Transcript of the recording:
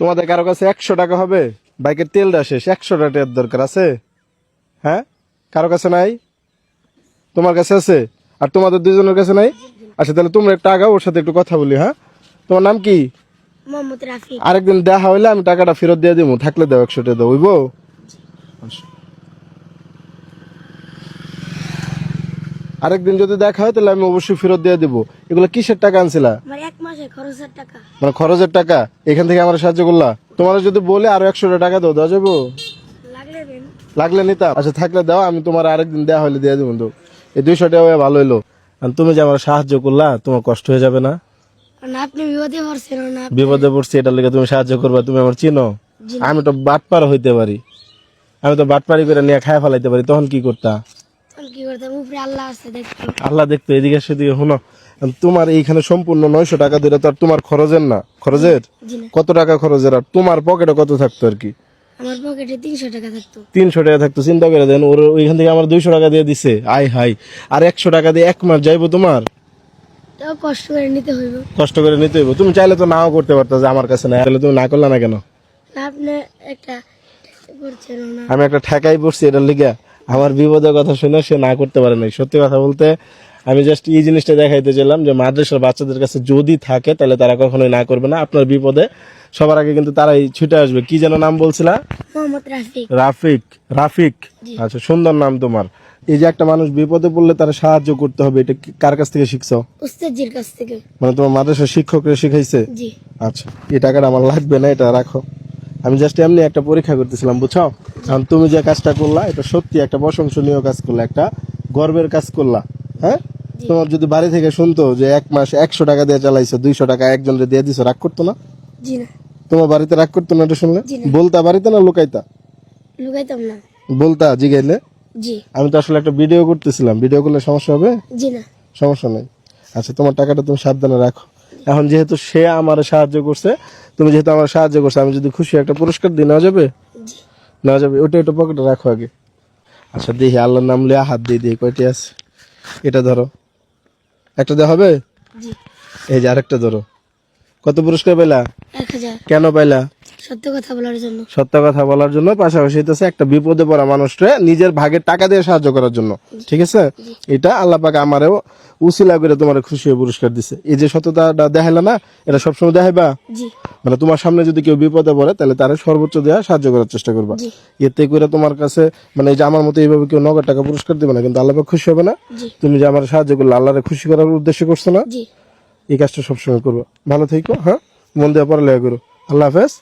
তোমাদের কারো কাছে 100 টাকা হবে? বাইকের তেলটা শেষ, 100 টাকার দরকার আছে? হ্যাঁ, কারো কাছে নাই? তোমার কাছে আছে? আর তোমাদের দুজনের কাছে নাই? আচ্ছা তাহলে তোমরা একটা আগাও, ওর সাথে একটু কথা বলি। হ্যাঁ, তোমার নাম কি? মোহাম্মদ রাফি। আরেকদিন দেখা হইলে আমি টাকাটা ফেরত দিয়ে দিব, থাকলে দাও 100 টাকা দাও, হইবো? আরেকদিন যদি দেখা হয় তাহলে আমি অবশ্যই ফেরত দিয়ে দিব। এগুলো কিসের টাকা আনছিলা? আমার এক মাসে খরচের টাকা। মানে খরচের টাকা, এখান থেকে আমার সাহায্য করলা। তোমার যদি বলে আরো 100 টাকা দাও, দেওয়া যাবো? লাগলে দেন। লাগলে নিতাম। আচ্ছা থাকলে দাও, আমি তোমার আরেকদিন দেওয়া হলে দিয়ে দিব। এই 200 টাকা ভালো হইলো। আর তুমি যে আমার সাহায্য করলা, তোমার কষ্ট হয়ে যাবে না? না, আপনি বিপদে পড়ছেন না। বিপদে পড়ছি এটার লেগে তুমি সাহায্য করবা? তুমি আমার চিনো? জি। আমি তো বাটপার হইতে পারি, আমি তো বাটপারি করে নিয়ে খায় ফেলাইতে পারি, তখন কি করতা? তখন কি করতাম? উপরে আল্লাহ আছে, দেখতো। আল্লাহ দেখতো। এদিকে সেদিকে শুনো, তোমার এইখানে সম্পূর্ণ 900 টাকা দিলে তো আর তোমার খরচের না? খরচের জি না, কত টাকা খরচের? আর তোমার পকেটে কত থাকতো আর কি? আমার পকেটে 300 টাকা থাকতো। 300 টাকা থাকতো। চিন্তা করে দেন, ওর ওইখান থেকে আমার 200 টাকা দিয়ে দিছে। আই হাই, আর 100 টাকা দিয়ে 1 মাস যাইবো তোমার? তাও কষ্ট করে নিতে হইব। কষ্ট করে নিতে হইব। তুমি চাইলে তো নাও করতে পারতো যে আমার কাছে না, তাহলে তুমি না করলে না কেন? না, আপনি একটা করছেন না। আমি একটা ঠেকাই পড়ছি এটার লিগে। আমার বিপদের কথা শুনে সে না করতে পারে নাই। সত্যি কথা বলতে আমি জাস্ট এই জিনিসটা দেখাইতে চাইলাম যে মাদ্রাসার বাচ্চাদের কাছে যদি থাকে তাহলে তারা কখনোই না করবে না। আপনার বিপদে সবার আগে কিন্তু তারাই ছুটে আসবে। কি যেন নাম বলছিলা? মোহাম্মদ রাফি। রাফিক। রাফিক, জি। আচ্ছা সুন্দর নাম তোমার। এই যে একটা মানুষ বিপদে পড়লে তারা সাহায্য করতে হবে, এটা কার কাছ থেকে শিখছো? উস্তাদজির কাছ থেকে। মানে তোমার মাদ্রাসার শিক্ষকরা শিখাইছে? জি। আচ্ছা, এই টাকাটা আমার লাগবে না, এটা রাখো। আমি জাস্ট এমনি একটা পরীক্ষা করতেছিলাম, বুঝছো? কারণ তুমি যে কাজটা করলা এটা সত্যি একটা প্রশংসনীয় কাজ করলা, একটা গর্বের কাজ করলা। হ্যাঁ, তোমার যদি বাড়ি থেকে শুনতো যে 1 মাস 100 টাকা দিয়ে চালাইছো, 200 টাকা একজনের দিয়ে দিছো, রাগ করতো না? জি না। তোমার বাড়িতে রাগ করতো না এটা শুনলে? জি না। বলতা বাড়িতে না লুকাইতা? লুকাইতাম না। বলতা জিগাইলে? জি। আমি তো আসলে একটা ভিডিও করতেছিলাম, ভিডিও করলে সমস্যা হবে? জি না। সমস্যা নেই। আচ্ছা তোমার টাকাটা তুমি সাবধানে রাখো। এখন যেহেতু সে আমার সাহায্য করছে, তুমি যেহেতু আমার সাহায্য করছো, আমি যদি খুশি একটা পুরস্কার দিই, নেওয়া যাবে? জি। নেওয়া যাবে। ওটা ওটা পকেটে রাখো আগে। আচ্ছা দেখি, আল্লাহর নাম লিয়া হাত দিয়ে দিয়ে কয়টি আছে। এটা ধরো, একটা দেওয়া হবে? জি। এই যে আরেকটা ধরো। কত পুরস্কার পাইলা? 1000। কেন পাইলা? সত্য কথা বলার জন্য। সত্য কথা বলার জন্য, পাশাপাশি হইতেছে একটা বিপদে পড়া মানুষকে নিজের ভাগের টাকা দিয়ে সাহায্য করার জন্য। ঠিক আছে, এটা আল্লাহ পাক আমারও উসিলা করে তোমার খুশি হয়ে পুরস্কার দিছে। এই যে সততাটা দেখাইলা না, এটা সবসময় দেখাইবা। জি। মানে তোমার সামনে যদি কেউ বিপদে পড়ে তাহলে তারা সর্বোচ্চ দেওয়া সাহায্য করার চেষ্টা করবা। জি। এতে করে তোমার কাছে মানে এই যে আমার মতো এইভাবে কেউ নগদ টাকা পুরস্কার দিবে না, কিন্তু আল্লাহ পাক খুশি হবে না? জি। তুমি যে আমার সাহায্য করলে আল্লাহরে খুশি করার উদ্দেশ্যে করছো না, জি। এই কাজটা সবসময় করবো। ভালো থেকো। হ্যাঁ, মন দিয়ে পড়ালেখা করো। আল্লাহ হাফেজ।